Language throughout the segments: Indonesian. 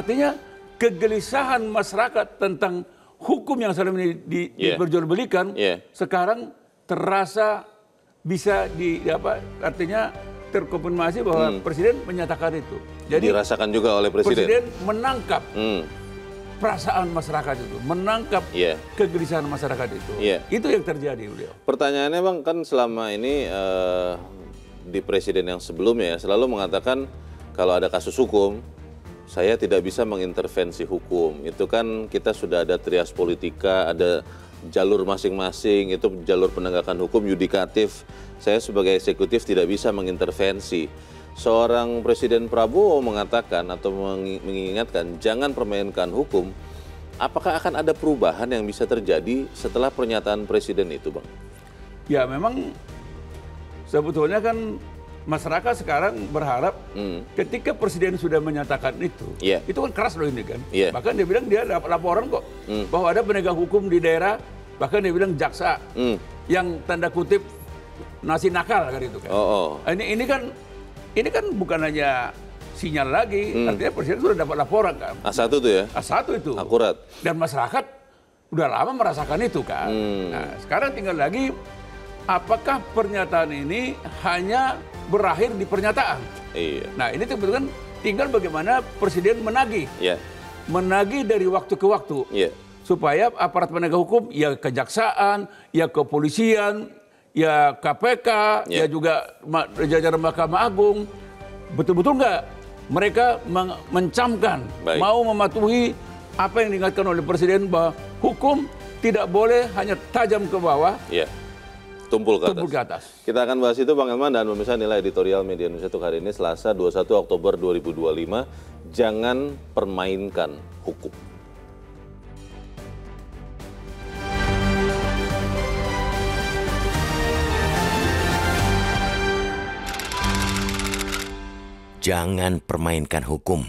Artinya kegelisahan masyarakat tentang hukum yang selama ini diperjualbelikan sekarang terasa bisa artinya terkonfirmasi bahwa presiden menyatakan itu. Jadi dirasakan juga oleh presiden. Presiden menangkap perasaan masyarakat itu, menangkap kegelisahan masyarakat itu. Itu yang terjadi, beliau. Pertanyaannya Bang, kan selama ini di presiden yang sebelumnya selalu mengatakan kalau ada kasus hukum, saya tidak bisa mengintervensi hukum. Itu kan kita sudah ada trias politika, ada jalur masing-masing, itu jalur penegakan hukum, yudikatif. Saya sebagai eksekutif tidak bisa mengintervensi. Seorang Presiden Prabowo mengatakan atau mengingatkan jangan permainkan hukum. Apakah akan ada perubahan yang bisa terjadi setelah pernyataan Presiden itu, Bang? Ya memang sebetulnya kan masyarakat sekarang berharap ketika Presiden sudah menyatakan itu kan keras loh ini kan. Bahkan dia bilang dia dapat laporan kok bahwa ada penegak hukum di daerah, bahkan dia bilang jaksa yang tanda kutip nasi nakal kan itu kan. Ini kan bukan hanya sinyal lagi, artinya Presiden sudah dapat laporan kan. A1 itu ya? A1 itu. Akurat. Dan masyarakat udah lama merasakan itu kan. Nah, sekarang tinggal lagi apakah pernyataan ini hanya berakhir di pernyataan. Nah, ini kan tinggal bagaimana Presiden menagih. Menagih dari waktu ke waktu. Supaya aparat penegak hukum, ya kejaksaan, ya kepolisian, ya KPK, ya juga jajaran Mahkamah Agung, betul-betul nggak mereka mencamkan, mau mematuhi apa yang diingatkan oleh Presiden bahwa hukum tidak boleh hanya tajam ke bawah, tumpul ke atas. Kita akan bahas itu Bang Elman, dan pemirsa, nilai editorial Media Indonesia untuk hari ini Selasa 21 Oktober 2025, jangan permainkan hukum. Jangan permainkan hukum.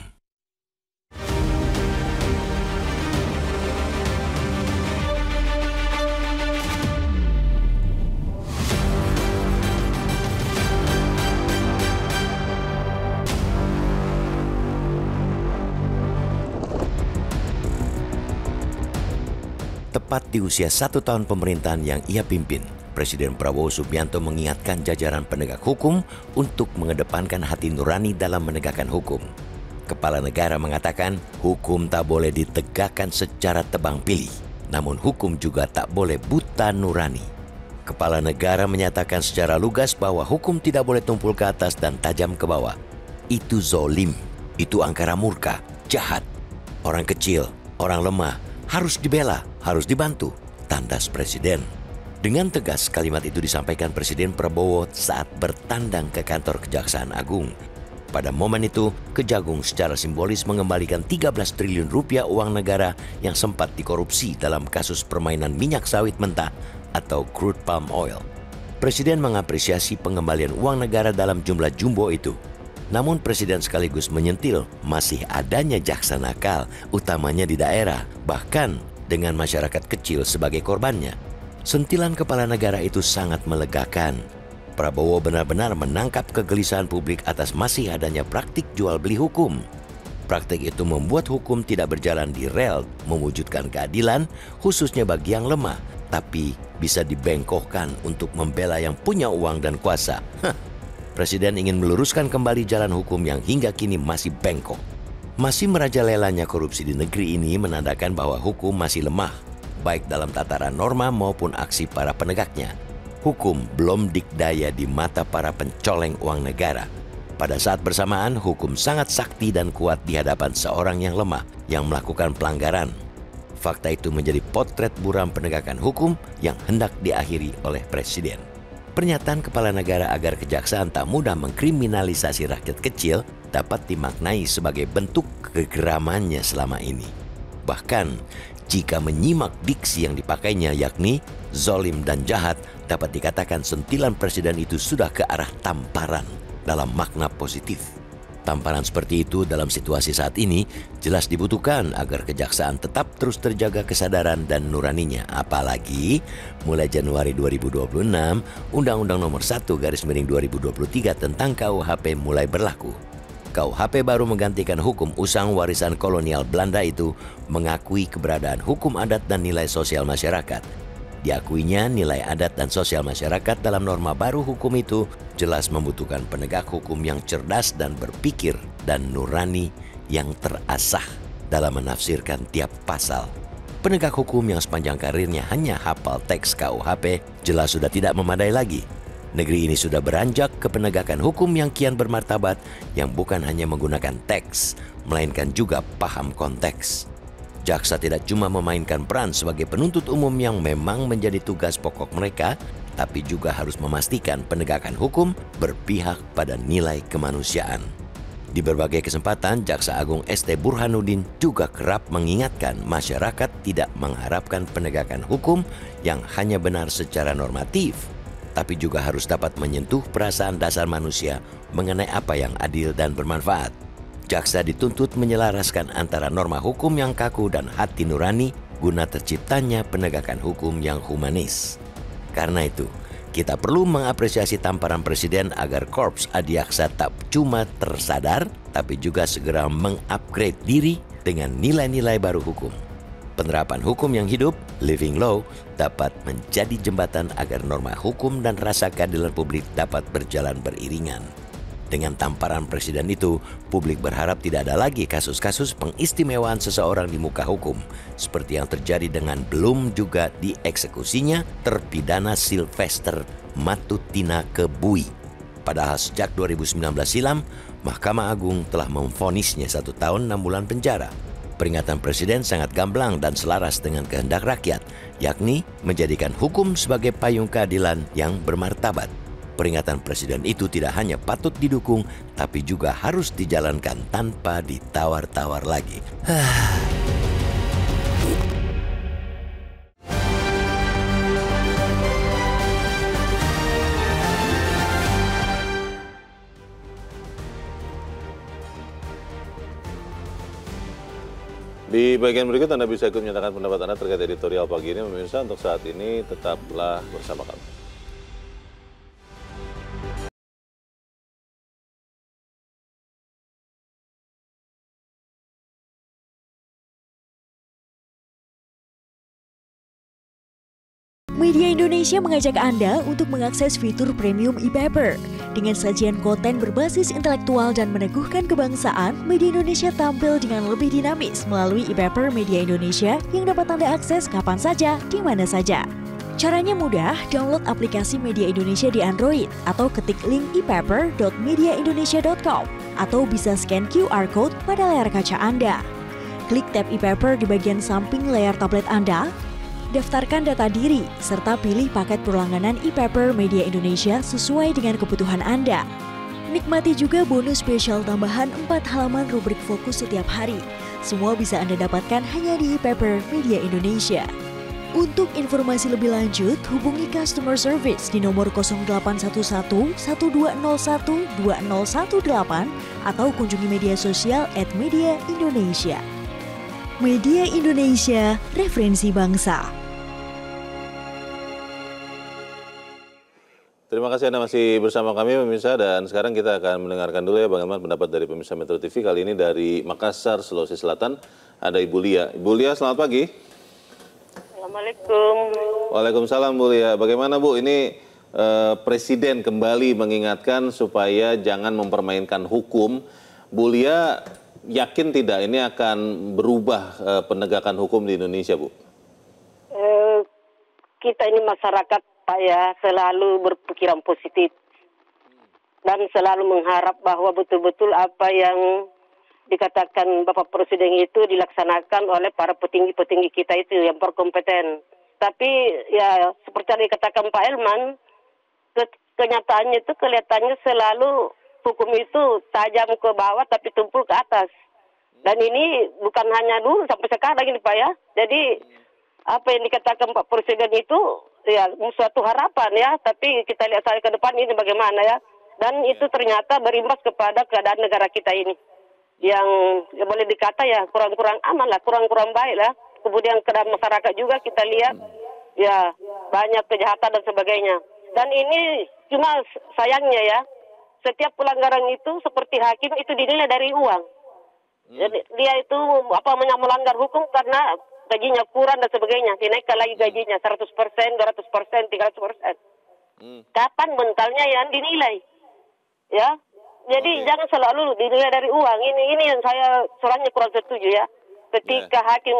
Tepat di usia 1 tahun pemerintahan yang ia pimpin, Presiden Prabowo Subianto mengingatkan jajaran penegak hukum untuk mengedepankan hati nurani dalam menegakkan hukum. Kepala negara mengatakan hukum tak boleh ditegakkan secara tebang pilih, namun hukum juga tak boleh buta nurani. Kepala negara menyatakan secara lugas bahwa hukum tidak boleh tumpul ke atas dan tajam ke bawah. Itu zolim, itu angkara murka, jahat. Orang kecil, orang lemah harus dibela, harus dibantu, tandas Presiden. Dengan tegas kalimat itu disampaikan Presiden Prabowo saat bertandang ke kantor Kejaksaan Agung. Pada momen itu, Kejagung secara simbolis mengembalikan 13 triliun rupiah uang negara yang sempat dikorupsi dalam kasus permainan minyak sawit mentah atau crude palm oil. Presiden mengapresiasi pengembalian uang negara dalam jumlah jumbo itu. Namun Presiden sekaligus menyentil masih adanya jaksa nakal, utamanya di daerah, bahkan dengan masyarakat kecil sebagai korbannya. Sentilan kepala negara itu sangat melegakan. Prabowo benar-benar menangkap kegelisahan publik atas masih adanya praktik jual beli hukum. Praktik itu membuat hukum tidak berjalan di rel, mewujudkan keadilan khususnya bagi yang lemah, tapi bisa dibengkokkan untuk membela yang punya uang dan kuasa. Presiden ingin meluruskan kembali jalan hukum yang hingga kini masih bengkok. Masih merajalelanya korupsi di negeri ini menandakan bahwa hukum masih lemah, baik dalam tataran norma maupun aksi para penegaknya. Hukum belum dikdaya di mata para pencoleng uang negara. Pada saat bersamaan, hukum sangat sakti dan kuat di hadapan seorang yang lemah yang melakukan pelanggaran. Fakta itu menjadi potret buram penegakan hukum yang hendak diakhiri oleh Presiden. Pernyataan kepala negara agar kejaksaan tak mudah mengkriminalisasi rakyat kecil dapat dimaknai sebagai bentuk kegeramannya selama ini. Bahkan, jika menyimak diksi yang dipakainya yakni zolim dan jahat, dapat dikatakan sentilan Presiden itu sudah ke arah tamparan dalam makna positif. Tamparan seperti itu dalam situasi saat ini jelas dibutuhkan agar kejaksaan tetap terus terjaga kesadaran dan nuraninya. Apalagi mulai Januari 2026, Undang-Undang Nomor 1/2023 tentang KUHP mulai berlaku. KUHP baru menggantikan hukum usang warisan kolonial Belanda itu mengakui keberadaan hukum adat dan nilai sosial masyarakat. Diakuinya nilai adat dan sosial masyarakat dalam norma baru hukum itu jelas membutuhkan penegak hukum yang cerdas dan berpikir dan nurani yang terasah dalam menafsirkan tiap pasal. Penegak hukum yang sepanjang karirnya hanya hafal teks KUHP jelas sudah tidak memadai lagi. Negeri ini sudah beranjak ke penegakan hukum yang kian bermartabat, yang bukan hanya menggunakan teks, melainkan juga paham konteks. Jaksa tidak cuma memainkan peran sebagai penuntut umum yang memang menjadi tugas pokok mereka, tapi juga harus memastikan penegakan hukum berpihak pada nilai kemanusiaan. Di berbagai kesempatan, Jaksa Agung ST Burhanuddin juga kerap mengingatkan masyarakat tidak mengharapkan penegakan hukum yang hanya benar secara normatif, tapi juga harus dapat menyentuh perasaan dasar manusia mengenai apa yang adil dan bermanfaat. Jaksa dituntut menyelaraskan antara norma hukum yang kaku dan hati nurani guna terciptanya penegakan hukum yang humanis. Karena itu, kita perlu mengapresiasi tamparan Presiden agar Korps Adiaksa tak cuma tersadar, tapi juga segera mengupgrade diri dengan nilai-nilai baru hukum. Penerapan hukum yang hidup, living law, dapat menjadi jembatan agar norma hukum dan rasa keadilan publik dapat berjalan beriringan. Dengan tamparan Presiden itu, publik berharap tidak ada lagi kasus-kasus pengistimewaan seseorang di muka hukum, seperti yang terjadi dengan belum juga dieksekusinya terpidana Sylvester Matutina Kebui. Padahal sejak 2019 silam, Mahkamah Agung telah memvonisnya 1 tahun 6 bulan penjara. Peringatan Presiden sangat gamblang dan selaras dengan kehendak rakyat, yakni menjadikan hukum sebagai payung keadilan yang bermartabat. Peringatan Presiden itu tidak hanya patut didukung, tapi juga harus dijalankan tanpa ditawar-tawar lagi. Di bagian berikut Anda bisa ikut menyatakan pendapat Anda terkait editorial pagi ini. Pemirsa, untuk saat ini tetaplah bersama kami. Media Indonesia mengajak Anda untuk mengakses fitur premium e-paper. Dengan sajian konten berbasis intelektual dan meneguhkan kebangsaan, Media Indonesia tampil dengan lebih dinamis melalui e-paper Media Indonesia yang dapat Anda akses kapan saja, di mana saja. Caranya mudah, download aplikasi Media Indonesia di Android atau ketik link epaper.mediaindonesia.com atau bisa scan QR Code pada layar kaca Anda. Klik tab e-paper di bagian samping layar tablet Anda, daftarkan data diri, serta pilih paket berlangganan e-paper Media Indonesia sesuai dengan kebutuhan Anda. Nikmati juga bonus spesial tambahan 4 halaman rubrik fokus setiap hari. Semua bisa Anda dapatkan hanya di e-paper Media Indonesia. Untuk informasi lebih lanjut, hubungi customer service di nomor 0811 1201 2018 atau kunjungi media sosial @mediaindonesia. Media Indonesia, referensi bangsa. Terima kasih Anda masih bersama kami pemirsa, dan sekarang kita akan mendengarkan dulu ya bagaimana pendapat dari pemirsa Metro TV. Kali ini dari Makassar, Sulawesi Selatan, ada Ibu Lia. Ibu Lia, selamat pagi. Assalamualaikum. Waalaikumsalam Bu Lia. Bagaimana Bu, ini Presiden kembali mengingatkan supaya jangan mempermainkan hukum. Bu Lia yakin tidak ini akan berubah penegakan hukum di Indonesia, Bu? Kita ini masyarakat, Pak ya, selalu berpikiran positif dan selalu mengharap bahwa betul-betul apa yang dikatakan Bapak Presiden itu dilaksanakan oleh para petinggi-petinggi kita itu yang berkompeten. Tapi ya seperti yang dikatakan Pak Elman, kenyataannya itu kelihatannya selalu hukum itu tajam ke bawah tapi tumpul ke atas. Dan ini bukan hanya dulu sampai sekarang ini Pak ya. Jadi apa yang dikatakan Pak Presiden itu ya suatu harapan ya. Tapi kita lihat ke depan ini bagaimana ya. Dan itu ternyata berimbas kepada keadaan negara kita ini. Yang ya boleh dikata ya kurang-kurang aman lah, kurang-kurang baik lah. Kemudian keadaan masyarakat juga kita lihat ya banyak kejahatan dan sebagainya. Dan ini cuma sayangnya ya, setiap pelanggaran itu seperti hakim itu dinilai dari uang. Jadi dia itu melanggar hukum karena gajinya kurang dan sebagainya. Dinaikkan lagi gajinya 100%, 200%, 300%. Kapan mentalnya yang dinilai? Ya. Jadi jangan selalu dinilai dari uang. Ini yang saya soalnya kurang setuju ya. Ketika hakim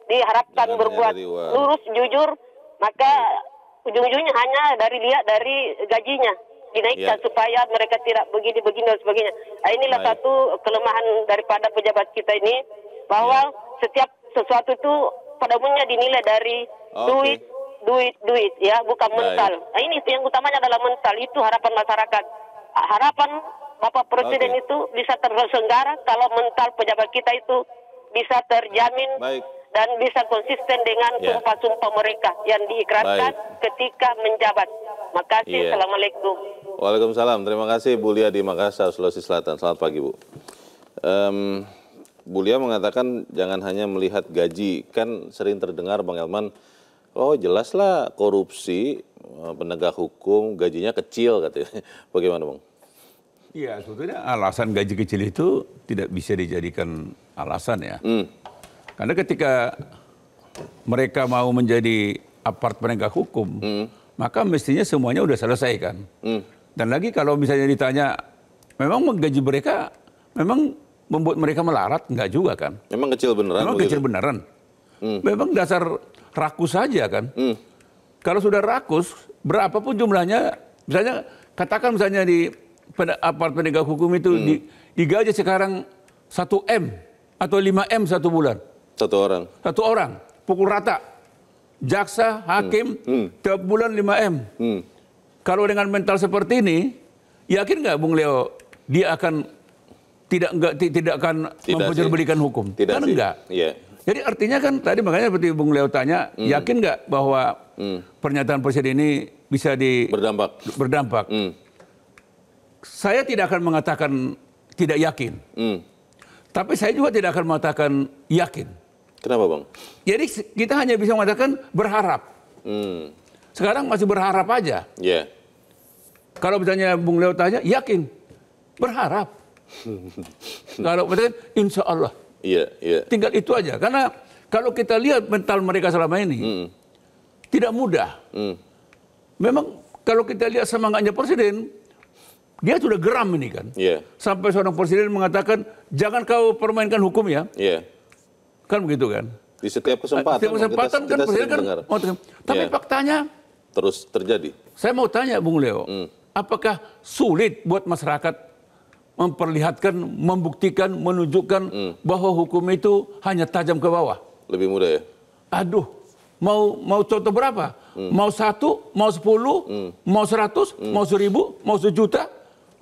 diharapkan berbuat lurus, jujur, maka ujung-ujungnya hanya lihat dari gajinya dinaikkan supaya mereka tidak begini dan sebagainya. Nah, inilah satu kelemahan daripada pejabat kita ini, bahwa setiap sesuatu itu pada umumnya dinilai dari duit ya, bukan mental. Nah, ini yang utamanya adalah mental. Itu harapan masyarakat. Harapan Bapak Presiden itu bisa terselenggara kalau mental pejabat kita itu bisa terjamin dan bisa konsisten dengan sumpah-sumpah mereka yang diikrarkan ketika menjabat. Makasih. Assalamualaikum. Waalaikumsalam. Terima kasih Bu Lia di Makassar, Sulawesi Selatan. Selamat pagi, Bu. Bu Lia mengatakan jangan hanya melihat gaji. Kan sering terdengar Bang Elman, oh jelaslah korupsi, penegak hukum, gajinya kecil katanya. Bagaimana Bang? Iya, sebetulnya alasan gaji kecil itu tidak bisa dijadikan alasan ya. Karena ketika mereka mau menjadi apart penegak hukum, maka mestinya semuanya udah selesai kan. Dan lagi kalau misalnya ditanya, memang gaji mereka memang membuat mereka melarat? Enggak juga kan. Memang kecil beneran? Memang kecil beneran. Memang dasar rakus saja kan. Kalau sudah rakus, berapapun jumlahnya, misalnya katakan misalnya di apart penegak hukum itu digaji sekarang 1 M atau 5 M satu bulan. Satu orang, pukul rata. Jaksa, hakim, tiap bulan 5 M. Kalau dengan mental seperti ini, yakin nggak Bung Leo dia akan tidak akan memperjualbelikan hukum? Kan enggak. Jadi artinya kan tadi makanya seperti Bung Leo tanya, yakin nggak bahwa pernyataan Presiden ini bisa berdampak? Saya tidak akan mengatakan tidak yakin. Tapi saya juga tidak akan mengatakan yakin. Kenapa Bang? Jadi kita hanya bisa mengatakan berharap. Sekarang masih berharap aja. Kalau misalnya Bung Leo tanya, yakin? Berharap. Kalau misalnya insya Allah. Tinggal itu aja. Karena kalau kita lihat mental mereka selama ini, tidak mudah. Memang kalau kita lihat semangatnya Presiden, dia sudah geram ini kan. Sampai seorang Presiden mengatakan, jangan kau permainkan hukum ya. Kan begitu kan. Di setiap kesempatan. Setiap kesempatan kan Presiden kan. Tapi faktanya. Terus terjadi. Saya mau tanya Bung Leo, apakah sulit buat masyarakat memperlihatkan, membuktikan, menunjukkan bahwa hukum itu hanya tajam ke bawah? Lebih mudah ya? Aduh, mau contoh berapa? Mau 1, mau 10, mau 100, mau 1000, mau 1 juta?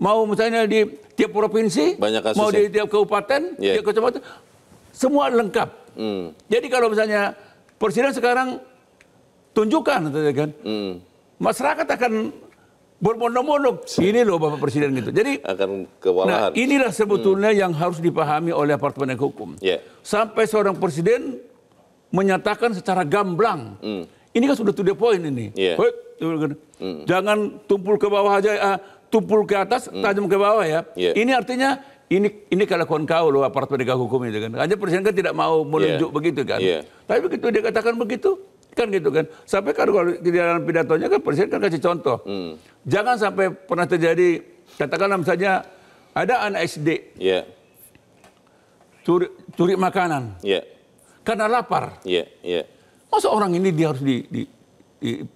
Mau misalnya di tiap provinsi, mau di tiap kabupaten, tiap kecamatan, semua lengkap. Jadi kalau misalnya Presiden sekarang tunjukkan, kan, masyarakat akan berbondong-bondong. Ini loh Bapak Presiden gitu. Jadi akan kewalahan. Nah, inilah sebetulnya yang harus dipahami oleh aparat penegak hukum. Sampai seorang Presiden menyatakan secara gamblang, ini kan sudah to the point ini. Jangan tumpul ke bawah aja, tumpul ke atas, tajam ke bawah ya. Ini artinya ini kelakuan kau loh aparat penegak hukum itu kan. Hanya Presiden kan tidak mau menunjuk begitu kan. Tapi begitu dia katakan begitu, kan gitu kan. Sampai kalau di dalam pidatonya kan Presiden kan kasih contoh. Jangan sampai pernah terjadi, katakanlah misalnya ada anak SD curi makanan karena lapar. Masa orang ini dia harus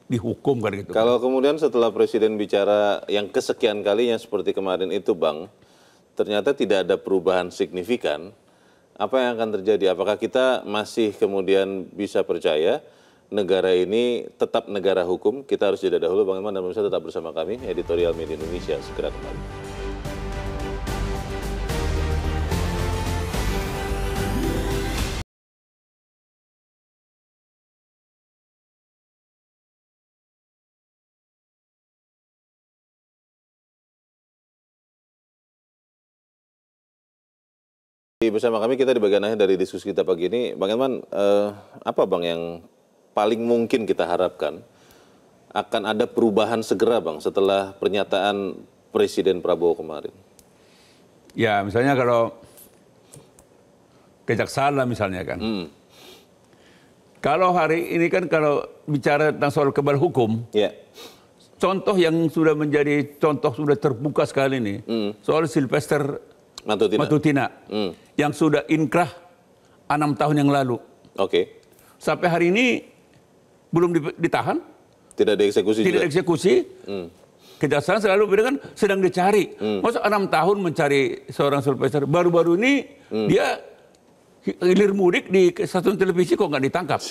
dihukum kan gitu. Kalau kemudian setelah Presiden bicara yang kesekian kalinya seperti kemarin itu Bang, ternyata tidak ada perubahan signifikan, apa yang akan terjadi? Apakah kita masih kemudian bisa percaya negara ini tetap negara hukum? Kita harus jeda dahulu. Bang Elman dan pemirsa tetap bersama kami, Editorial Media Indonesia segera kembali. Bersama kami, kita di bagian akhir dari diskusi kita pagi ini. Bang Elman, apa Bang yang paling mungkin kita harapkan akan ada perubahan segera Bang setelah pernyataan Presiden Prabowo kemarin? Ya, misalnya kalau kejaksaan lah misalnya kan. Kalau hari ini kan kalau bicara tentang soal kebal hukum, contoh yang sudah menjadi contoh sudah terbuka sekali ini, soal Sylvester Matutina yang sudah inkrah 6 tahun yang lalu. Sampai hari ini belum ditahan. Tidak dieksekusi juga? Tidak dieksekusi. Kejaksaan selalu bilang kan sedang dicari. Masa 6 tahun mencari seorang Sylvester. Baru-baru ini dia hilir mudik di stasiun televisi kok nggak ditangkap.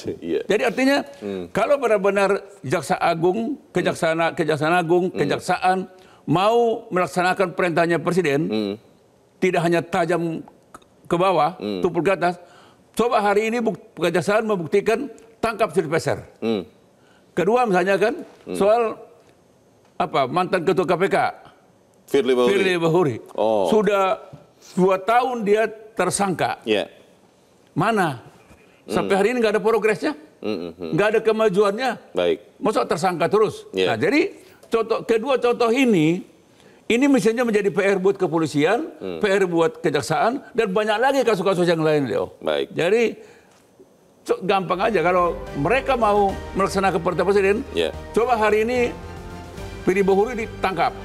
Jadi artinya kalau benar-benar Jaksa Agung, Kejaksaan Agung, Kejaksaan mau melaksanakan perintahnya Presiden, tidak hanya tajam ke bawah, tumpul ke atas. Coba hari ini Kejaksaan membuktikan tangkap Sylvester. Kedua misalnya kan soal mantan ketua KPK Firly Bahuri. Sudah 2 tahun dia tersangka. Mana? Sampai hari ini nggak ada progresnya, nggak ada kemajuannya. Masa tersangka terus? Nah, jadi kedua contoh ini mestinya menjadi PR buat kepolisian, PR buat kejaksaan, dan banyak lagi kasus-kasus yang lain, Leo. Jadi gampang aja kalau mereka mau melaksanakan perintah Presiden. Coba hari ini Firly Bahuri ditangkap.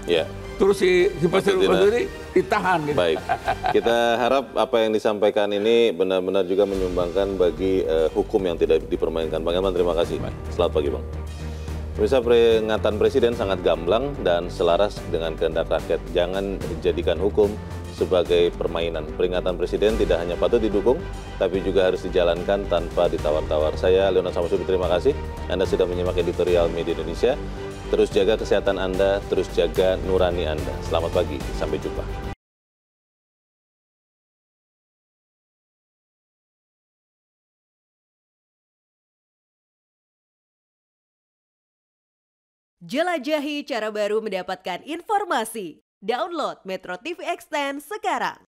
Terus si Presiden Bahuri ditahan. Gitu. Baik, kita harap apa yang disampaikan ini benar-benar juga menyumbangkan bagi hukum yang tidak dipermainkan. Bang Elman, terima kasih. Selamat pagi, Bang. Pemirsa, peringatan Presiden sangat gamblang dan selaras dengan kehendak rakyat. Jangan jadikan hukum sebagai permainan. Peringatan Presiden tidak hanya patut didukung, tapi juga harus dijalankan tanpa ditawar-tawar. Saya, Leonard Samsudin, terima kasih. Anda sudah menyimak editorial Media Indonesia. Terus jaga kesehatan Anda, terus jaga nurani Anda. Selamat pagi, sampai jumpa. Jelajahi cara baru mendapatkan informasi. Download Metro TV Extend sekarang.